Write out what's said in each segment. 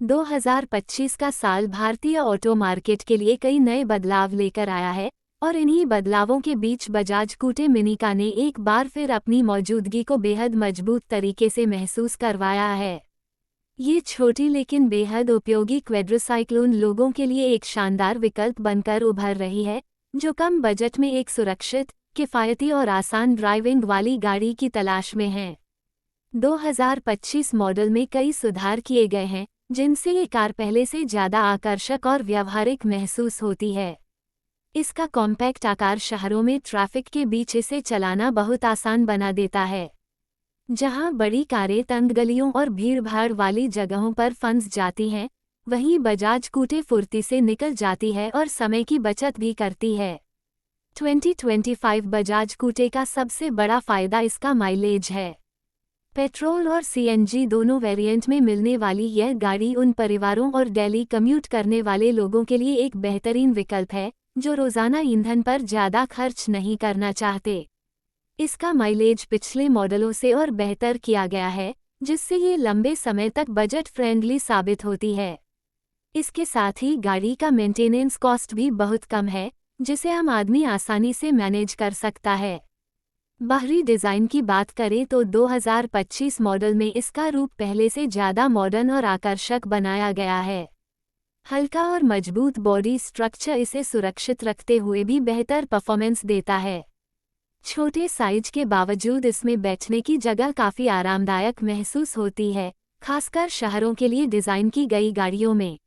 2025 का साल भारतीय ऑटो मार्केट के लिए कई नए बदलाव लेकर आया है और इन्हीं बदलावों के बीच बजाज कूटे मिनिका ने एक बार फिर अपनी मौजूदगी को बेहद मजबूत तरीके से महसूस करवाया है। ये छोटी लेकिन बेहद उपयोगी क्वाड्रोसाइक्लोन लोगों के लिए एक शानदार विकल्प बनकर उभर रही है, जो कम बजट में एक सुरक्षित, किफ़ायती और आसान ड्राइविंग वाली गाड़ी की तलाश में हैं। 2025 मॉडल में कई सुधार किए गए हैं, जिनसे ये कार पहले से ज़्यादा आकर्षक और व्यावहारिक महसूस होती है। इसका कॉम्पैक्ट आकार शहरों में ट्रैफिक के बीच इसे चलाना बहुत आसान बना देता है। जहां बड़ी कारें तंग गलियों और भीड़-भाड़ वाली जगहों पर फंस जाती हैं, वहीं बजाज कूटे फुर्ती से निकल जाती है और समय की बचत भी करती है। 2025 बजाज कूटे का सबसे बड़ा फायदा इसका माइलेज है। पेट्रोल और सीएनजी दोनों वेरिएंट में मिलने वाली यह गाड़ी उन परिवारों और डेली कम्यूट करने वाले लोगों के लिए एक बेहतरीन विकल्प है, जो रोज़ाना ईंधन पर ज़्यादा खर्च नहीं करना चाहते। इसका माइलेज पिछले मॉडलों से और बेहतर किया गया है, जिससे ये लंबे समय तक बजट फ्रेंडली साबित होती है। इसके साथ ही गाड़ी का मेंटेनेंस कॉस्ट भी बहुत कम है, जिसे आम आदमी आसानी से मैनेज कर सकता है। बाहरी डिज़ाइन की बात करें तो 2025 मॉडल में इसका रूप पहले से ज़्यादा मॉडर्न और आकर्षक बनाया गया है। हल्का और मजबूत बॉडी स्ट्रक्चर इसे सुरक्षित रखते हुए भी बेहतर परफॉर्मेंस देता है। छोटे साइज के बावजूद इसमें बैठने की जगह काफ़ी आरामदायक महसूस होती है, खासकर शहरों के लिए डिज़ाइन की गई गाड़ियों में।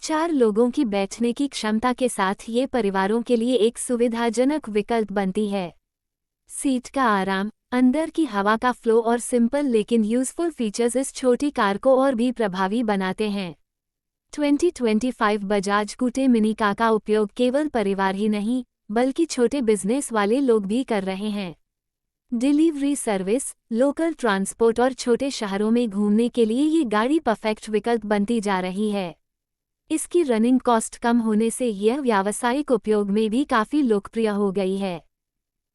4 लोगों की बैठने की क्षमता के साथ ये परिवारों के लिए एक सुविधाजनक विकल्प बनती है। सीट का आराम, अंदर की हवा का फ्लो और सिंपल लेकिन यूजफुल फीचर्स इस छोटी कार को और भी प्रभावी बनाते हैं। 2025 बजाज कूटे मिनिका का उपयोग केवल परिवार ही नहीं, बल्कि छोटे बिजनेस वाले लोग भी कर रहे हैं। डिलीवरी सर्विस, लोकल ट्रांसपोर्ट और छोटे शहरों में घूमने के लिए ये गाड़ी परफेक्ट विकल्प बनती जा रही है। इसकी रनिंग कॉस्ट कम होने से यह व्यावसायिक उपयोग में भी काफ़ी लोकप्रिय हो गई है।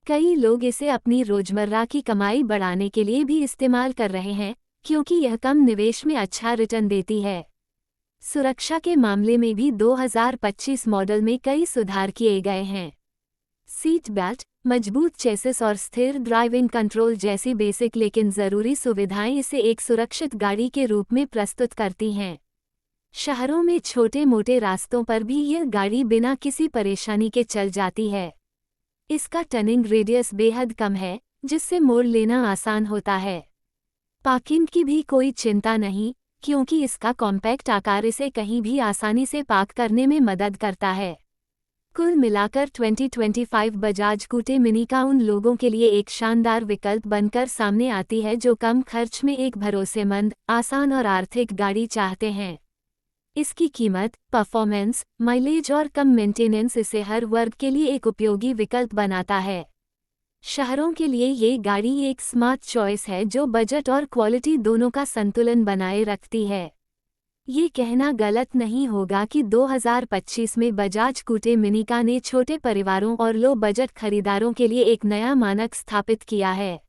कई लोग इसे अपनी रोजमर्रा की कमाई बढ़ाने के लिए भी इस्तेमाल कर रहे हैं, क्योंकि यह कम निवेश में अच्छा रिटर्न देती है। सुरक्षा के मामले में भी 2025 मॉडल में कई सुधार किए गए हैं। सीट बेल्ट, मजबूत चेसिस और स्थिर ड्राइविंग कंट्रोल जैसी बेसिक लेकिन ज़रूरी सुविधाएं इसे एक सुरक्षित गाड़ी के रूप में प्रस्तुत करती हैं। शहरों में छोटे-मोटे रास्तों पर भी यह गाड़ी बिना किसी परेशानी के चल जाती है। इसका टर्निंग रेडियस बेहद कम है, जिससे मोड़ लेना आसान होता है। पार्किंग की भी कोई चिंता नहीं, क्योंकि इसका कॉम्पैक्ट आकार इसे कहीं भी आसानी से पार्क करने में मदद करता है। कुल मिलाकर 2025 बजाज कूटे मिनिका उन लोगों के लिए एक शानदार विकल्प बनकर सामने आती है जो कम खर्च में एक भरोसेमंद, आसान और आर्थिक गाड़ी चाहते हैं। इसकी कीमत, परफॉर्मेंस, माइलेज और कम मेंटेनेंस इसे हर वर्ग के लिए एक उपयोगी विकल्प बनाता है। शहरों के लिए ये गाड़ी एक स्मार्ट चॉइस है जो बजट और क्वालिटी दोनों का संतुलन बनाए रखती है। ये कहना गलत नहीं होगा कि 2025 में बजाज कूटे मिनिका ने छोटे परिवारों और लो बजट खरीदारों के लिए एक नया मानक स्थापित किया है।